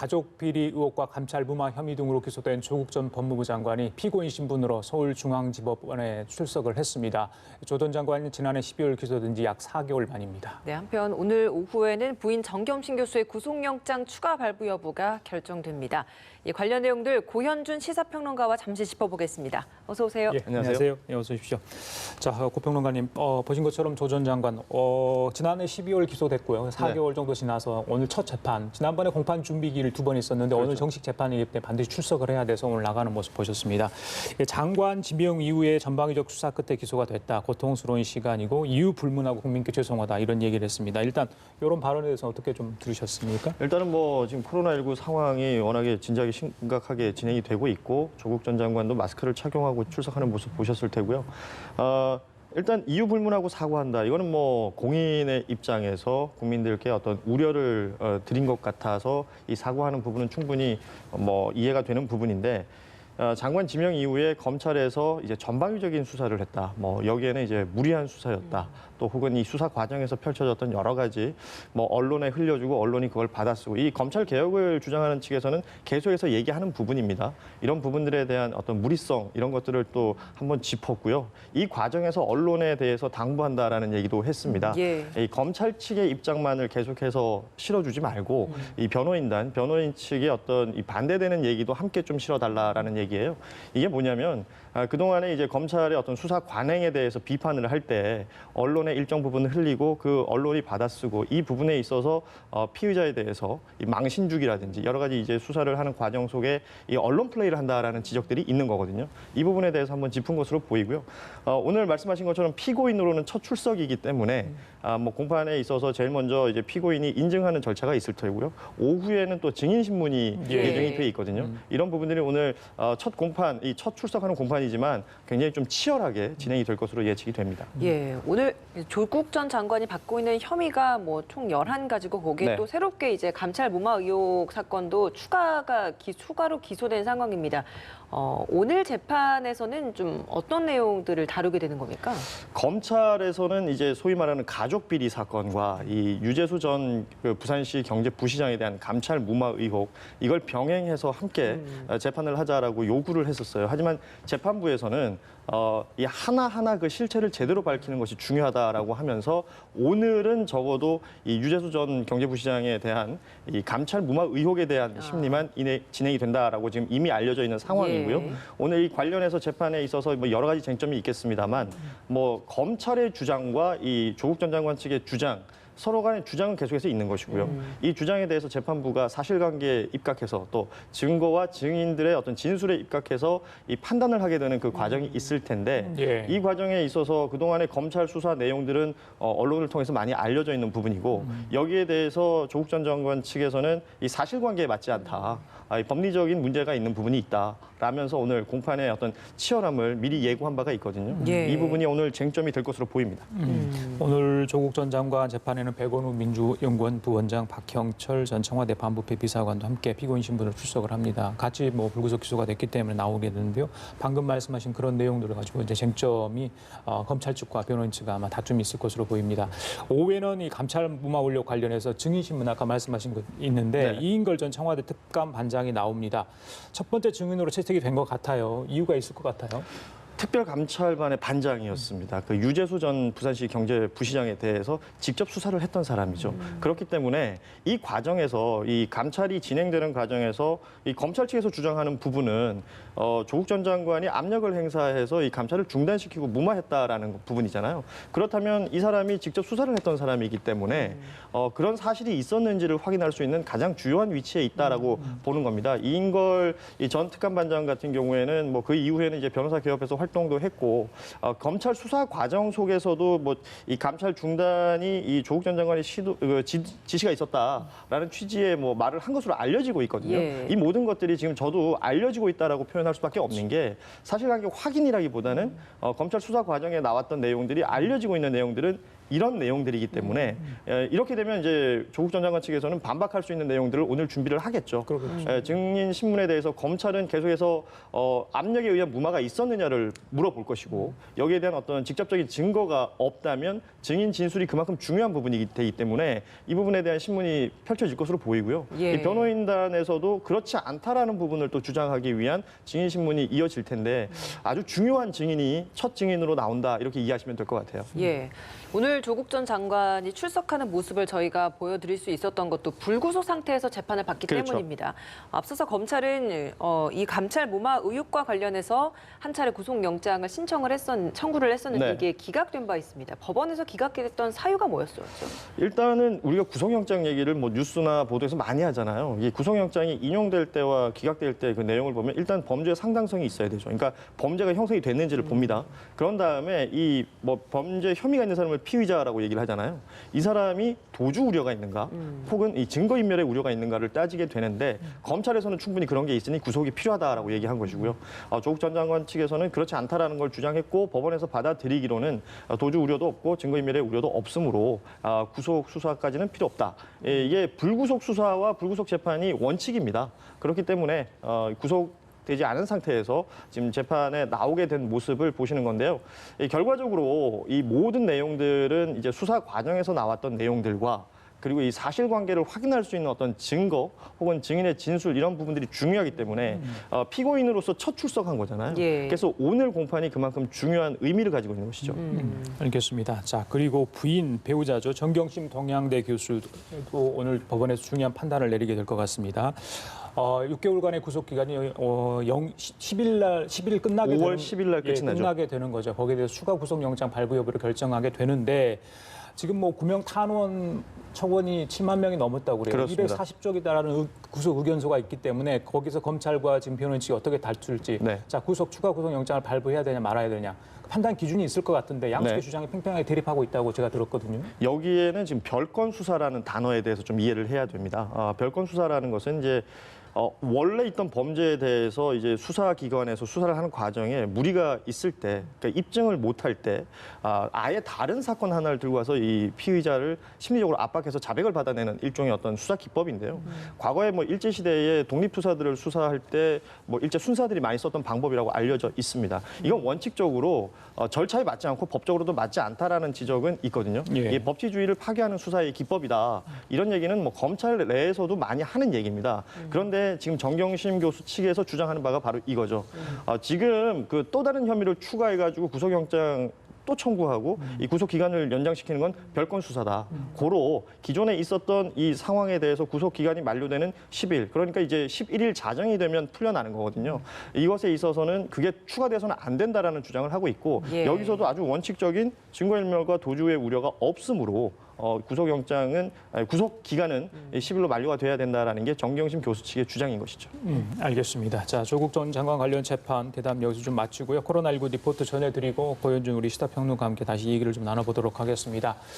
가족 비리 의혹과 감찰 무마 혐의 등으로 기소된 조국 전 법무부 장관이 피고인 신분으로 서울중앙지법원에 출석을 했습니다. 조 전 장관은 지난해 12월 기소된 지 약 4개월 만입니다. 네, 한편 오늘 오후에는 부인 정겸신 교수의 구속영장 추가 발부 여부가 결정됩니다. 이 관련 내용들 고현준 시사평론가와 잠시 짚어보겠습니다. 어서 오세요. 예, 안녕하세요. 예, 어서 오십시오. 자, 고평론가님, 보신 것처럼 조 전 장관 지난해 12월 기소됐고요. 4개월 정도 지나서 오늘 첫 재판. 지난번에 공판 준비기일 2번 있었는데 오늘 정식 재판이기 때문에 반드시 출석을 해야 돼서 오늘 나가는 모습 보셨습니다. 장관 지명 이후에 전방위적 수사 끝에 기소가 됐다. 고통스러운 시간이고 이유 불문하고 국민께 죄송하다 이런 얘기를 했습니다. 일단 이런 발언에 대해서 어떻게 좀 들으셨습니까? 일단은 뭐 지금 코로나19 상황이 워낙에 진작에 심각하게 진행이 되고 있고 조국 전 장관도 마스크를 착용하고 출석하는 모습 보셨을 테고요. 일단 이유 불문하고 사과한다. 이거는 뭐 공인의 입장에서 국민들께 어떤 우려를 드린 것 같아서 이 사과하는 부분은 충분히 뭐 이해가 되는 부분인데 장관 지명 이후에 검찰에서 이제 전방위적인 수사를 했다. 뭐 여기에는 이제 무리한 수사였다. 또 혹은 이 수사 과정에서 펼쳐졌던 여러 가지 뭐 언론에 흘려주고 언론이 그걸 받아쓰고 이 검찰 개혁을 주장하는 측에서는 계속해서 얘기하는 부분입니다. 이런 부분들에 대한 어떤 무리성 이런 것들을 또 한번 짚었고요. 이 과정에서 언론에 대해서 당부한다라는 얘기도 했습니다. 예. 이 검찰 측의 입장만을 계속해서 실어주지 말고 이 변호인 측의 어떤 이 반대되는 얘기도 함께 좀 실어달라라는 얘기예요. 이게 뭐냐면 그동안에 이제 검찰의 어떤 수사 관행에 대해서 비판을 할 때 언론의 일정 부분을 흘리고 그 언론이 받아쓰고 이 부분에 있어서 피의자에 대해서 이 망신주기라든지 여러 가지 이제 수사를 하는 과정 속에 이 언론 플레이를 한다라는 지적들이 있는 거거든요. 이 부분에 대해서 한번 짚은 것으로 보이고요. 오늘 말씀하신 것처럼 피고인으로는 첫 출석이기 때문에 뭐 공판에 있어서 제일 먼저 이제 피고인이 인증하는 절차가 있을 테고요. 오후에는 또 증인 신문이 예정이 돼 있거든요. 이런 부분들이 오늘 첫 공판, 이 첫 출석하는 공판이지만 굉장히 좀 치열하게 진행이 될 것으로 예측이 됩니다. 예, 오늘 조국 전 장관이 받고 있는 혐의가 뭐 총 11가지고 거기에 네. 또 새롭게 이제 감찰 무마 의혹 사건도 추가로 기소된 상황입니다. 오늘 재판에서는 좀 어떤 내용들을 다루게 되는 겁니까? 검찰에서는 이제 소위 말하는 가족 비리 사건과 이 유재수 전 그 부산시 경제부시장에 대한 감찰 무마 의혹 이걸 병행해서 함께 재판을 하자라고 요구를 했었어요. 하지만 재판부에서는 이 하나하나 그 실체를 제대로 밝히는 것이 중요하다라고 하면서 오늘은 적어도 이 유재수 전 경제부시장에 대한 이 감찰 무마 의혹에 대한 심리만 진행이 된다라고 지금 이미 알려져 있는 상황이고요. 예. 오늘 이 관련해서 재판에 있어서 뭐 여러 가지 쟁점이 있겠습니다만 뭐 검찰의 주장과 이 조국 전 장관 측의 주장 서로 간의 주장은 계속해서 있는 것이고요. 이 주장에 대해서 재판부가 사실관계에 입각해서 또 증거와 증인들의 어떤 진술에 입각해서 이 판단을 하게 되는 그 과정이 있을 텐데 이 과정에 있어서 그동안의 검찰 수사 내용들은 언론을 통해서 많이 알려져 있는 부분이고 여기에 대해서 조국 전 장관 측에서는 이 사실관계에 맞지 않다. 이 법리적인 문제가 있는 부분이 있다라면서 오늘 공판의 어떤 치열함을 미리 예고한 바가 있거든요. 예. 이 부분이 오늘 쟁점이 될 것으로 보입니다. 오늘 조국 전 장관 재판에는 백원우 민주연구원 부원장, 박형철 전 청와대 반부패 비서관도 함께 피고인 신분으로 출석을 합니다. 같이 뭐 불구속 기소가 됐기 때문에 나오게 되는데요. 방금 말씀하신 그런 내용들을 가지고 이제 쟁점이 검찰 측과 변호인 측 아마 다툼이 있을 것으로 보입니다. 오후에는 이 감찰 무마 의혹 관련해서 증인 신문 아까 말씀하신 것 있는데 이인걸 전 청와대 특감 반장이 나옵니다. 첫 번째 증인으로 채택이 된 것 같아요. 이유가 있을 것 같아요. 특별감찰반의 반장이었습니다. 그 유재수 전 부산시 경제부시장에 대해서 직접 수사를 했던 사람이죠. 그렇기 때문에 이 과정에서 이 감찰이 진행되는 과정에서 이 검찰 측에서 주장하는 부분은 조국 전 장관이 압력을 행사해서 이 감찰을 중단시키고 무마했다라는 부분이잖아요. 그렇다면 이 사람이 직접 수사를 했던 사람이기 때문에 그런 사실이 있었는지를 확인할 수 있는 가장 주요한 위치에 있다라고 보는 겁니다. 이인걸 전 특감반장 같은 경우에는 뭐 그 이후에는 이제 변호사 개업에서 활동도 했고 검찰 수사 과정 속에서도 뭐 이 감찰 중단이 이 조국 전 장관의 지시가 있었다라는 취지의 뭐 말을 한 것으로 알려지고 있거든요. 예. 이 모든 것들이 지금 저도 알려지고 있다라고 표현할 수밖에 없는 게 사실관계 확인이라기보다는 검찰 수사 과정에 나왔던 내용들이 알려지고 있는 내용들은 이런 내용들이기 때문에 이렇게 되면 이제 조국 전 장관 측에서는 반박할 수 있는 내용들을 오늘 준비를 하겠죠. 증인 신문에 대해서 검찰은 계속해서 압력에 의한 무마가 있었느냐를 물어볼 것이고 여기에 대한 어떤 직접적인 증거가 없다면 증인 진술이 그만큼 중요한 부분이기 되기 때문에 이 부분에 대한 신문이 펼쳐질 것으로 보이고요. 예. 이 변호인단에서도 그렇지 않다라는 부분을 또 주장하기 위한 증인 신문이 이어질 텐데 아주 중요한 증인이 첫 증인으로 나온다 이렇게 이해하시면 될 것 같아요. 예. 오늘 조국 전 장관이 출석하는 모습을 저희가 보여드릴 수 있었던 것도 불구속 상태에서 재판을 받기 그렇죠. 때문입니다. 앞서서 검찰은 이 감찰 무마 의혹과 관련해서 한 차례 구속영장을 청구를 했었는데 네. 이게 기각된 바 있습니다. 법원에서 기각됐던 사유가 뭐였었죠? 일단은 우리가 구속영장 얘기를 뭐 뉴스나 보도에서 많이 하잖아요. 이 구속영장이 인용될 때와 기각될 때 그 내용을 보면 일단 범죄의 상당성이 있어야 되죠. 그러니까 범죄가 형성이 됐는지를 봅니다. 그런 다음에 이 뭐 범죄 혐의가 있는 사람을 피의자라고 얘기를 하잖아요. 이 사람이 도주 우려가 있는가, 혹은 이 증거인멸의 우려가 있는가를 따지게 되는데 검찰에서는 충분히 그런 게 있으니 구속이 필요하다라고 얘기한 것이고요. 조국 전 장관 측에서는 그렇지 않다라는 걸 주장했고 법원에서 받아들이기로는 도주 우려도 없고 증거인멸의 우려도 없으므로 구속 수사까지는 필요 없다. 이게 불구속 수사와 불구속 재판이 원칙입니다. 그렇기 때문에 구속되지 않은 상태에서 지금 재판에 나오게 된 모습을 보시는 건데요. 결과적으로 이 모든 내용들은 이제 수사 과정에서 나왔던 내용들과 그리고 이 사실관계를 확인할 수 있는 어떤 증거 혹은 증인의 진술 이런 부분들이 중요하기 때문에 피고인으로서 첫 출석한 거잖아요. 예. 그래서 오늘 공판이 그만큼 중요한 의미를 가지고 있는 것이죠. 알겠습니다. 자, 그리고 부인 배우자죠. 정경심 동양대 교수도 오늘 법원에서 중요한 판단을 내리게 될 것 같습니다. 6개월간의 구속 기간이 10일 끝나게 5월 10일 날 끝이 나죠. 끝나게 되는 거죠. 거기에 대해서 추가 구속영장 발부 여부를 결정하게 되는데 지금 뭐 구명 탄원 청원이 7만 명이 넘었다고 그래요. 그렇습니다. 240쪽이다라는 구속 의견서가 있기 때문에 거기서 검찰과 지금 변호인 측이 어떻게 다툴지. 네. 자, 추가 구속영장을 발부해야 되냐 말아야 되냐. 판단 기준이 있을 것 같은데 양측의 네. 주장이 팽팽하게 대립하고 있다고 제가 들었거든요. 여기에는 지금 별건 수사라는 단어에 대해서 좀 이해를 해야 됩니다. 별건 수사라는 것은 이제 원래 있던 범죄에 대해서 이제 수사기관에서 수사를 하는 과정에 무리가 있을 때, 그러니까 입증을 못할 때, 아예 다른 사건 하나를 들고 와서 이 피의자를 심리적으로 압박해서 자백을 받아내는 일종의 어떤 수사 기법인데요. 과거에 뭐 일제 시대에 독립투사들을 수사할 때 뭐 일제 순사들이 많이 썼던 방법이라고 알려져 있습니다. 이건 원칙적으로 절차에 맞지 않고 법적으로도 맞지 않다라는 지적은 있거든요. 예. 이 법치주의를 파괴하는 수사의 기법이다. 이런 얘기는 뭐 검찰 내에서도 많이 하는 얘기입니다. 그런데 지금 정경심 교수 측에서 주장하는 바가 바로 이거죠. 지금 그 또 다른 혐의를 추가해가지고 구속영장 또 청구하고 이 구속 기간을 연장시키는 건 별건 수사다. 고로 기존에 있었던 이 상황에 대해서 구속 기간이 만료되는 10일, 그러니까 이제 11일 자정이 되면 풀려나는 거거든요. 이것에 있어서는 그게 추가돼서는 안 된다라는 주장을 하고 있고 예. 여기서도 아주 원칙적인 증거인멸과 도주의 우려가 없으므로 구속 기간은 10일로 만료가 돼야 된다라는 게 정경심 교수 측의 주장인 것이죠. 알겠습니다. 자, 조국 전 장관 관련 재판 대담 여기서 좀 마치고요. 코로나19 리포트 전해드리고 고현준 우리 시사평론가와 함께 다시 얘기를 좀 나눠보도록 하겠습니다.